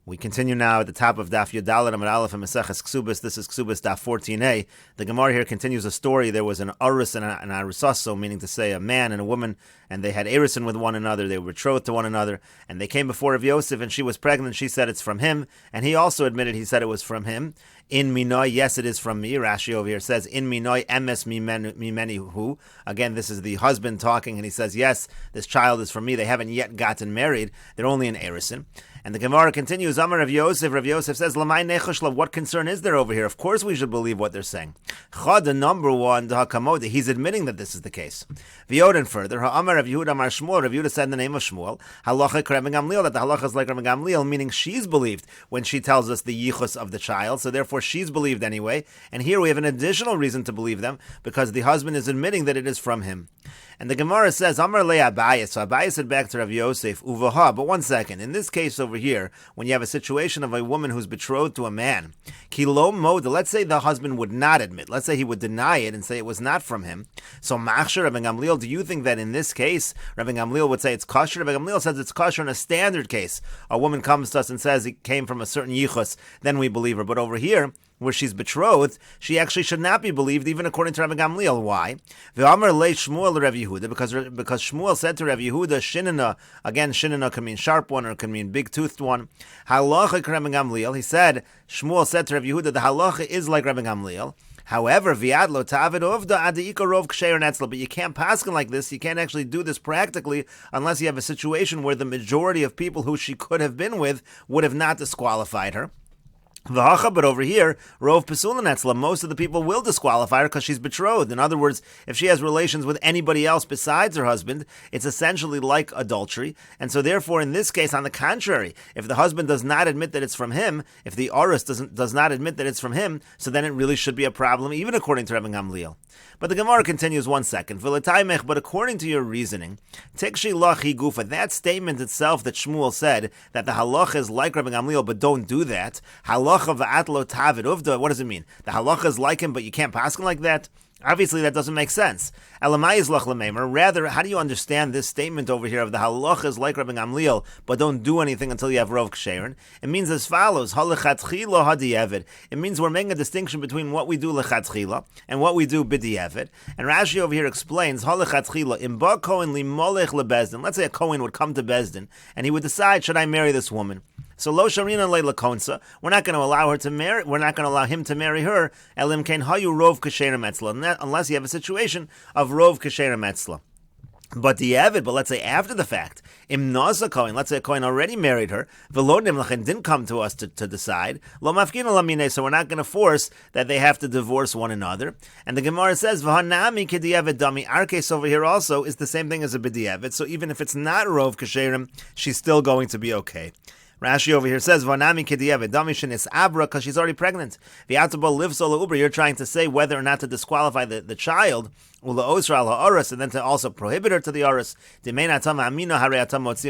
We continue now at the top of Daf Yudalad Amud Aleph and Mesechet Kesubos. This is Kesubos Daf 14a. The Gemara here continues a story. There was an Arus and an Arusaso, meaning to say a man and a woman, and they had Erison with one another. They were betrothed to one another, and they came before Rav Yosef, and she was pregnant. She said it's from him, and he also admitted he said it was from him. In minoi, yes, it is from me. Rashi over here says, in minoi, emes mimeni hu. Again, this is the husband talking, and he says, yes, this child is from me. They haven't yet gotten married. They're only in Erison. And the Gemara continues, Amar Rav Yosef. Rav Yosef says, Lamai nechoshla, what concern is there over here? Of course we should believe what they're saying. Chada, number one, the he's admitting that this is the case. V'yoden further, Ha'amar Rav Yehuda Amar Shmuel, Rav Yehuda said in the name of Shmuel, Halacha Rabbi Gamliel, that the halacha is like Rabbi Gamliel, meaning she's believed when she tells us the yichus of the child, so therefore she's believed anyway. And here we have an additional reason to believe them, because the husband is admitting that it is from him. And the Gemara says, Amar le Abaye. So Abaye said back to Rav Yosef, Uvaha, but one second, in this case over here, when you have a situation of a woman who's betrothed to a man, Kilo Moda, let's say the husband would not admit, let's say he would deny it and say it was not from him. So Machshir Rabbi Gamliel, do you think that in this case, Rabbi Gamliel would say it's kosher? Rabbi Gamliel says it's kosher in a standard case. A woman comes to us and says it came from a certain yichus, then we believe her. But over here, where she's betrothed, she actually should not be believed, even according to Rabbi Gamliel. Why? V'amar le Shmuel Rav Yehuda, because Shmuel said to Rav Yehuda, Shinana, again, Shinana can mean sharp one or can mean big-toothed one. Halacha Rabbi Gamliel, he said, Shmuel said to Rav Yehuda, the halacha is like Rabbi Gamliel. However, viad lo tavid uvda adi rov ksheir netzla. But you can't paskin like this. You can't actually do this practically unless you have a situation where the majority of people who she could have been with would have not disqualified her. But over here, Rov Pesula Netzla, most of the people will disqualify her because she's betrothed. In other words, if she has relations with anybody else besides her husband, it's essentially like adultery. And so therefore, in this case, on the contrary, if the husband does not admit that it's from him, if the Aris does not admit that it's from him, so then it really should be a problem, even according to Rabbi Gamliel. But the Gemara continues one second. But according to your reasoning, Tikshi Lachi Gufa, that statement itself that Shmuel said, that the halacha is like Rabbi Gamliel, but don't do that. Halacha v'atlo tavid uvda, what does it mean? The halacha is like him, but you can't pass him like that? Obviously, that doesn't make sense. Rather, how do you understand this statement over here of the halacha is like Rabbi Gamliel, but don't do anything until you have rov ksherin? It means as follows: it means we're making a distinction between what we do lechatchila and what we do b'di'evet. And Rashi over here explains im ba kohen limolech lebezdin. Let's say a kohen would come to Bezdin and he would decide, should I marry this woman? So lo sharina leila konsa, we're not going to allow her to marry. We're not going to allow him to marry her. Elim kein hayu rov kasherim etzla, unless you have a situation of rov kasherim etzla. But let's say after the fact, im nasa kohen, let's say a kohen already married her, v'lo nimlachen didn't come to us to decide, lo mafkina lamine, so we're not going to force that they have to divorce one another. And the Gemara says, v'hanami k'di'evet dami, our case over here also is the same thing as a b'di'evet, so even if it's not rov kasherim, she's still going to be okay. Rashi over here says, "Vanami k'di'evet damishin is abra," because she's already pregnant. V'atabo livso le'ubra. You're trying to say whether or not to disqualify the child, u'le'osra la'aras, and then to also prohibit her to the aras. Because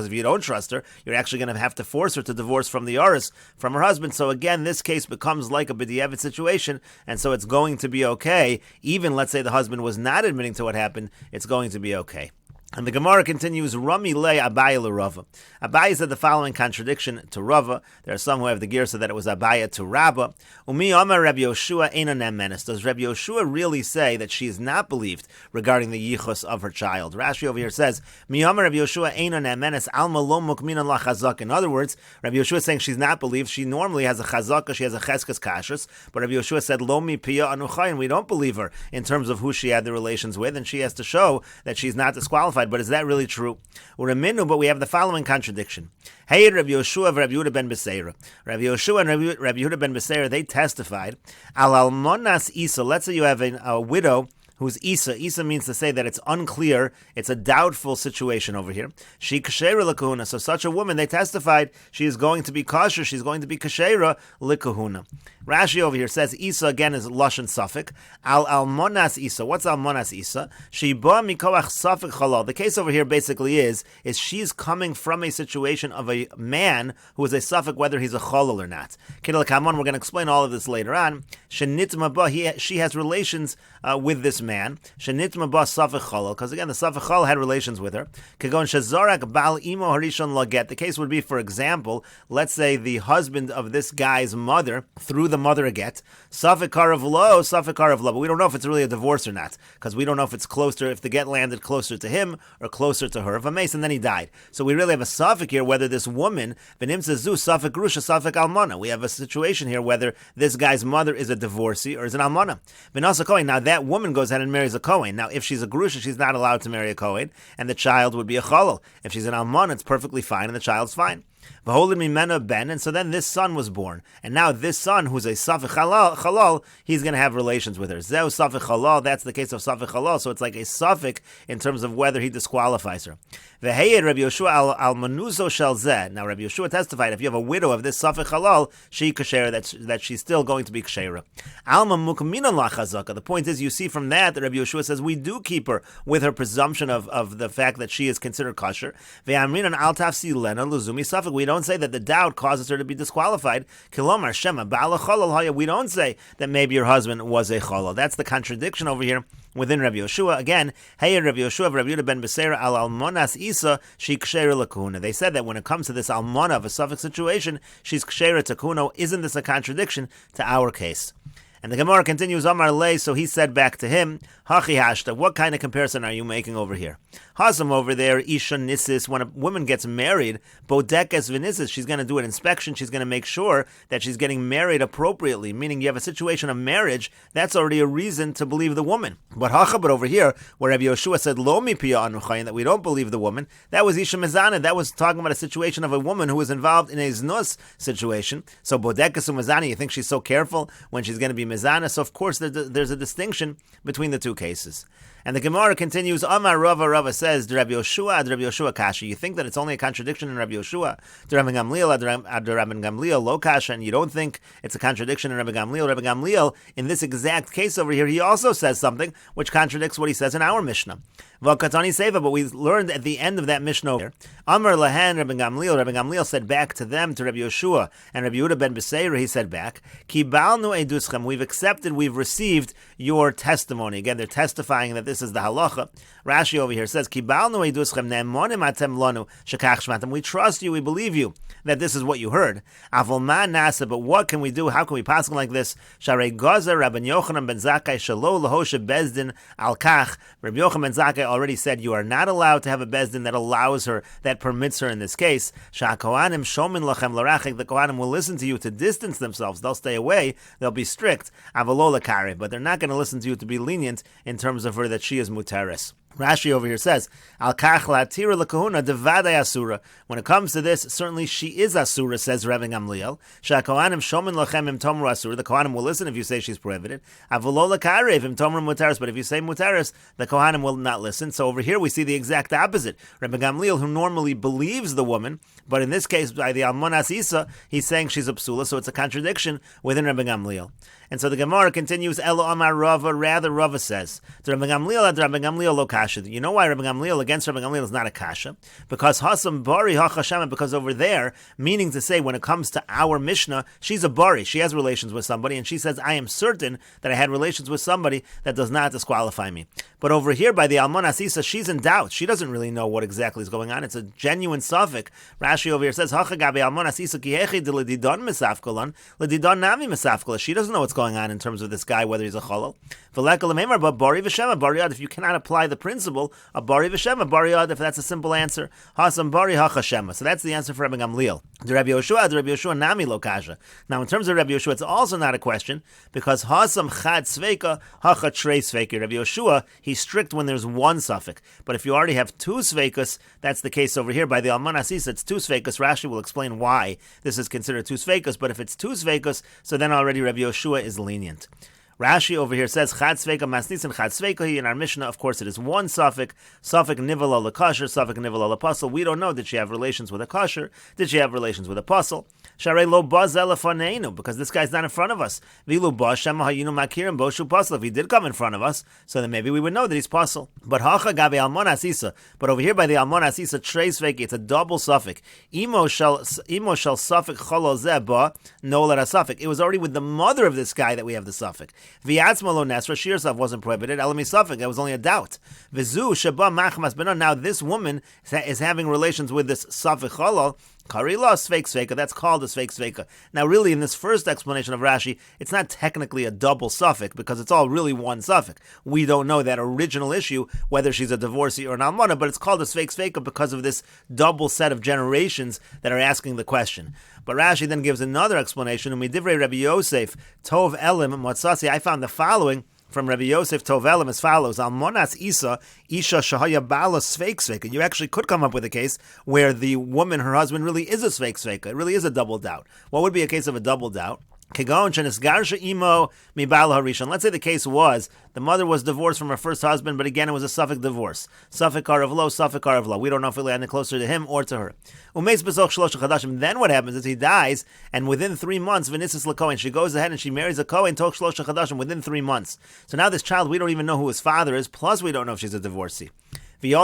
if you don't trust her, you're actually going to have to force her to divorce from the aras, from her husband. So again, this case becomes like a b'di'evet situation, and so it's going to be okay. Even let's say the husband was not admitting to what happened, it's going to be okay. And the Gemara continues, Rami le Abaye le Rava. Abaye said the following contradiction to Rava. There are some who have the gear so that it was Abaye to Rabba. Umi Amar Rabbi Yoshua eina nemenes. Does Rabbi Yoshua really say that she is not believed regarding the yichus of her child? Rashi over here says, Mi Amar Rabbi Yoshua eina nemenes alma lo mukminan la chazak. In other words, Rabbi Yoshua is saying she's not believed. She normally has a chazaka, she has a cheskes kashrus. But Rabbi Yoshua said, Lo mi piya anuchayin. We don't believe her in terms of who she had the relations with, and she has to show that she's not disqualified. But is that really true? But we have the following contradiction. Hey, Rabbi Yoshua and Rabbi Yehuda ben Beseira. Rabbi Yoshua and Rabbi Yehuda ben Beseira, they testified, Al almonas isa. Let's say you have a widow who's Isa. Isa means to say that it's unclear, it's a doubtful situation over here. She kashera l'kahuna. So such a woman, they testified, she is going to be kosher, she's going to be kashera l'kahuna. Rashi over here says Isa again is lashon suffik. Al almonas Isa. What's almonas Isa? She ba mikoach suffik chalal. The case over here basically is she's coming from a situation of a man who is a suffik whether he's a chalal or not. Kidal kamon. We're going to explain all of this later on. Shenitma ba. She has relations with this man, shenitma bas safek chalal, because again the safek chalal had relations with her. Kagon shazarak bal imo harishon laget. The case would be, for example, let's say the husband of this guy's mother threw the mother a get. Safek karav lo, safek karav lo. But we don't know if it's really a divorce or not, because we don't know if it's closer, if the get landed closer to him or closer to her. If a mace and then he died. So we really have a safek here whether this woman, benimsa zu, safek grusha, safek almana. We have a situation here whether this guy's mother is a divorcee or is an almana. Benasa kohen. Now that woman goes ahead and marries a kohen. Now if she's a grusha, she's not allowed to marry a kohen, and the child would be a chalal. If she's an almana, it's perfectly fine, and the child's fine. V'holid mimena ben, and so then this son was born, and now this son, who's a safek halal, he's going to have relations with her. Zeu safek halal. That's the case of safek halal. So it's like a safek in terms of whether he disqualifies her. V'heyed Rabbi Yeshua al manuzo shel zeh. Now Rabbi Yeshua testified if you have a widow of this safek halal, she kasher, that she's still going to be kashera. Alma mukminan la chazaka. The point is, you see from that Rabbi Yeshua says we do keep her with her presumption of the fact that she is considered kosher. Ve'amrinan al tafsi lena luzumi safek. We don't say that the doubt causes her to be disqualified. Kilomar shema ba'ala chalal haya. We don't say that maybe your husband was a chalal. That's the contradiction over here within Rabbi Yeshua. Again, hey Rabbi Yeshua of Rabbi Yehuda ben Beseira al almonas isa she kshera lakuna. They said that when it comes to this almona of a suffix situation, she's kshera to kuno. Isn't this a contradiction to our case? And the Gemara continues, Amar lei, so he said back to him, Hachi hashta, what kind of comparison are you making over here? Hasam over there, Isha Nisis, when a woman gets married, Bodekes Vinisis, she's going to do an inspection, she's going to make sure that she's getting married appropriately, meaning you have a situation of marriage, that's already a reason to believe the woman. But over here, where Rabbi Yeshua said, Lo mi piya anuchayin, that we don't believe the woman, that was Isha Mizana, that was talking about a situation of a woman who was involved in a znus situation. So Bodekes Mizana, you think she's so careful when she's going to be Mizana? So of course there's a distinction between the two cases. And the Gemara continues, Amar Rava says, Rabbi Yoshua Kasha. You think that it's only a contradiction in Rabbi Yoshua? Rabbi Gamliel lo Kasha, and you don't think it's a contradiction in Rabbi Gamliel? Rabbi Gamliel, in this exact case over here, he also says something which contradicts what he says in our Mishnah. V'katani Seva, but we learned at the end of that Mishnah here, Amar Lahan Rabbi Gamliel said back to them, to Rabbi Yoshua, and Rabbi Yehuda ben Beseira, he said back, Kibalnu eduschem, we've accepted, we've received your testimony. Again, they're testifying that this is the halacha. Rashi over here says, Kibalnu eduschem ne'emonim atem lanu shekach shmatem. We trust you, we believe you, that this is what you heard. Avol ma nasa, but what can we do? How can we pass like this? Sharei gaza Rabbi Yochanan ben Zakkai shelo lahoshe bezdin al kach. Rabbi Yochanan ben Zakkai already said you are not allowed to have a bezdin that allows her, that permits her in this case. Shakohanim shomin lachem larachik. The Kohanim will listen to you to distance themselves. They'll stay away. They'll be strict. Avolo lakari, but they're not going to listen to you to be lenient in terms of her that she is muteris. Rashi over here says, Al kach la'atira l'kahuna devadai asura. When it comes to this, certainly she is asura, says Rabbi Gamliel. Sha'kohanim shomin lachem im tomru asura. The Kohanim will listen if you say she's prohibited. Avolo l'karev im tomru muteris. But if you say muteris, the Kohanim will not listen. So over here we see the exact opposite. Rabbi Gamliel, who normally believes the woman, but in this case, by the Almonas Isa, he's saying she's a psula, so it's a contradiction within Rabbi Gamliel. And so the Gemara continues, Elo Amar Rava, rather Rava says, to Rabbi Gamliel, ad Rabbi Gamliel lo kasha. You know why Rabbi Gamliel against Rabbi Gamliel is not a kasha? Because Hasam Bari HaChashama, because over there, meaning to say, when it comes to our Mishnah, she's a Bari, she has relations with somebody, and she says, I am certain that I had relations with somebody that does not disqualify me. But over here, by the Almonas Isa, she's in doubt. She doesn't really know what exactly is going on. It's a genuine suffix. Rashi over here says, Hachagabe Almonas Isa kihechi de ledidon mesafkolan, ledidon nami mesafkola. She doesn't know what's going on in terms of this guy, whether he's a cholol. But Bari V'Shema, Bariad, if you cannot apply the principle of Bari V'Shema, Bariad, if that's a simple answer, Hasam Bari HaChashema. So that's the answer for Rabbi Gamliel. The Rabbi Yoshua Nami Lo Kasha. Now, in terms of Rabbi Yoshua, it's also not a question, because Hasam Chad Sveika, Hacha Trei Sveika. Rabbi Yoshua, he's strict when there's one suffix. But if you already have two Sveikas, that's the case over here. By the Almanas Isa, it's two Sveikas. Rashi will explain why this is considered two Sveikas, but if it's two Sveikas, so then already Rabbi Yoshua is lenient. Rashi over here says, Chad Sveika Masnis and Chad Sveika. In our Mishnah, of course, it is one suffix, suffix Nivala Lakasher, suffix Nivala Lapuzzle. We don't know, did she have relations with a kasher? Did she have relations with a puzzle? Sharei lo baz elefanenu, because this guy's not in front of us. Vilu ba shema hayinu makirim boshu pasel. If he did come in front of us, so then maybe we would know that he's pasel. But hacha gabe almonas isa. But over here by the almonas isa treis veki, it's a double suffix. Imo shall suffix cholol zeba no let suffix. It was already with the mother of this guy that we have the suffix. V'yatzma lo nesra shirsav wasn't prohibited. Elami suffix. It was only a doubt. V'zu sheba machmas benon. Now this woman is having relations with this suffix cholol. Karila Sveik Sveika, that's called a Sveik Sveika. Now really in this first explanation of Rashi, it's not technically a double suffix because it's all really one suffix. We don't know that original issue, whether she's a divorcee or an almana, but it's called a Sveik Sveika because of this double set of generations that are asking the question. But Rashi then gives another explanation, Umidivrei Rabbi Yosef, Tov Elim Motzasi, I found the following from Rabbi Yosef Tovelim as follows: Almonas Isa, Isha Shahaya Bala Sveik Sveika. You actually could come up with a case where the woman, her husband, really is a Sveik Sveika. It really is a double doubt. What would be a case of a double doubt? Let's say the case was the mother was divorced from her first husband, but again it was a suffix divorce. Suffix arav lo, suffix arav lo. We don't know if it landed closer to him or to her. Then what happens is he dies, and within 3 months, Venisis LaKohen, she goes ahead and she marries a Kohen, Tok Shlosha Chadashim, within 3 months. So now this child, we don't even know who his father is, plus we don't know if she's a divorcee. Maybe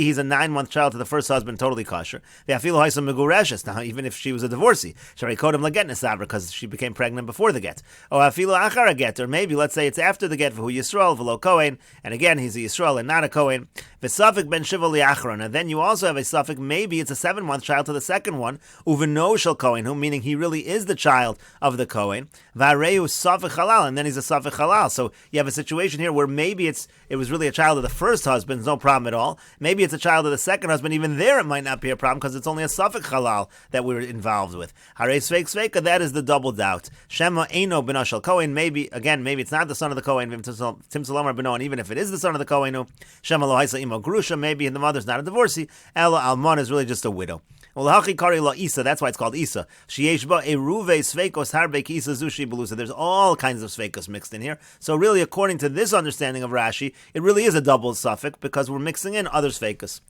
he's a 9-month child to the first husband, totally kosher. Now, even if she was a divorcee, because she became pregnant before the get. Or maybe, let's say it's after the get, for who Yisrael, v'lo Kohen, and again, he's a Yisrael and not a Kohen. And then you also have a suffix, maybe it's a 7-month child to the second one, uveno shel Kohen, who meaning he really is the child of the Kohen. And then he's a suffix halal. So you have a situation here where maybe it was really a child of the first husband, no problem at all. Maybe it's a child of the second husband, even there it might not be a problem because it's only a suffix halal that we're involved with. Harei sveik sveika, that is the double doubt. Shema eino b'no shel Kohen, maybe it's not the son of the Kohen, and even if it is the son of the Kohen, Shema lo haisa imo grusha, maybe the mother's not a divorcee, ela almon is really just a widow. That's why it's called Isa. There's all kinds of sveikos mixed in here. So really, according to this understanding of Rashi, it really is a double suffix because we're mixing in other sveikos.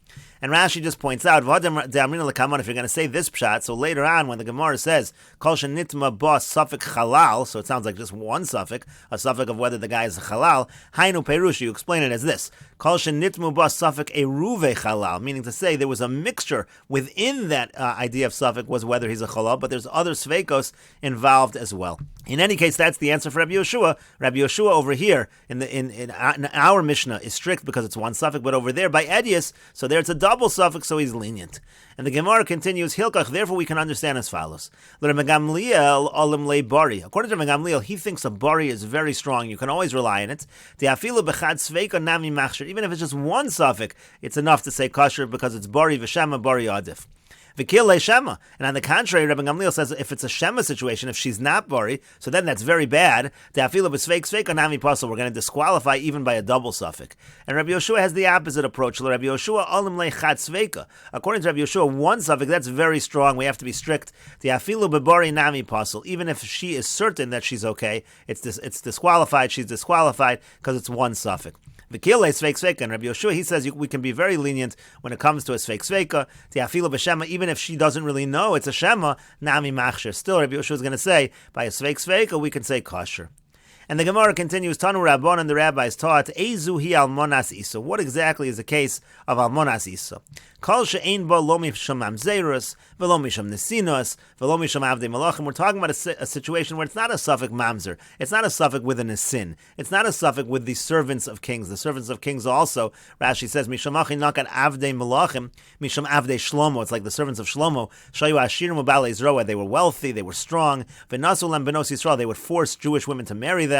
And Rashi just points out, if you're going to say this pshat, so later on when the Gemara says, Kol shenitma ba suffix halal, so it sounds like just one suffix, a suffix of whether the guy is a halal, hainu perush, you explain it as this, Kol shenitmu ba suffix eruve halal, meaning to say there was a mixture within that idea of suffix was whether he's a halal, but there's other sveikos involved as well. In any case, that's the answer for Rabbi Yoshua. Rabbi Yoshua over here in our Mishnah is strict because it's one suffix, but over there by Edius, so there it's a double suffix, so he's lenient. And the Gemara continues, Hilkach, therefore we can understand as follows. According to Gamliel, he thinks a bari is very strong. You can always rely on it. Even if it's just one suffix, it's enough to say kosher because it's bari v'shema bari adif. V'kil shema. And on the contrary, Rabbi Gamliel says if it's a shema situation, if she's not bari, so then that's very bad. We're going to disqualify even by a double suffix. And Rabbi Yoshua has the opposite approach. Rabbi Yoshua according to Rabbi Yoshua, one suffix, that's very strong. We have to be strict. Even if she is certain that she's okay, it's disqualified. She's disqualified because it's one suffix. The Kile is Sveik Sveika, and Rabbi Yoshua, he says we can be very lenient when it comes to a Sveik Sveika. Tiafilu b'Shema, even if she doesn't really know it's a Shema, Nami Machsher. Still, Rabbi Yoshua is going to say, by a Sveik Sveika, we can say kosher. And the Gemara continues, Tanu Rabbon, and the rabbis taught, Eizu hi almonas isa. What exactly is the case of almonas isa? Kol she'ein bo lo misham mamzerus, velo misham nesinos, velo misham avdei malachim. We're talking about a situation where it's not a suffix mamzer. It's not a suffix with a nesin. It's not a suffix with the servants of kings. The servants of kings also, Rashi says, misham achin nakan avdei malachim, misham avdei shlomo. It's like the servants of Shlomo. Shayu ashirim ubalei zroa. They were wealthy, they were strong. V'nasul benos Yisrael. They would force Jewish women to marry them.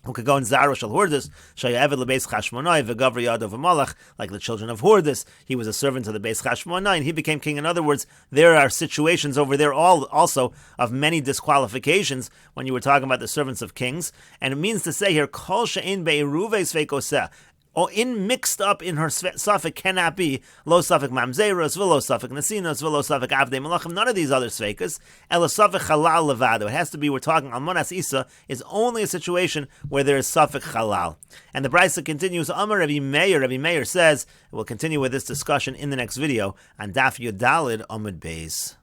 Who could go in Zaro Shal Hordis, Shayavid Lebeis Chashmonai, V'Gavri Yadav V'Malach, like the children of Hordis. He was a servant of the Beis Chashmonai, and he became king. In other words, there are situations over there also of many disqualifications when you were talking about the servants of kings. And it means to say here, Kol She'ein Be'eruve Sveikoseh. mixed up in her suffix cannot be lo suffix mamzeros, velo suffix nasinos, velo suffix avdei malachim, none of these other sveikas. Ela suffix halal levado. It has to be, we're talking almonas isa is only a situation where there is suffix halal. And the Brisa continues, Amar Rabbi Meir says, we'll continue with this discussion in the next video on Daf Yudalid Amud Beis.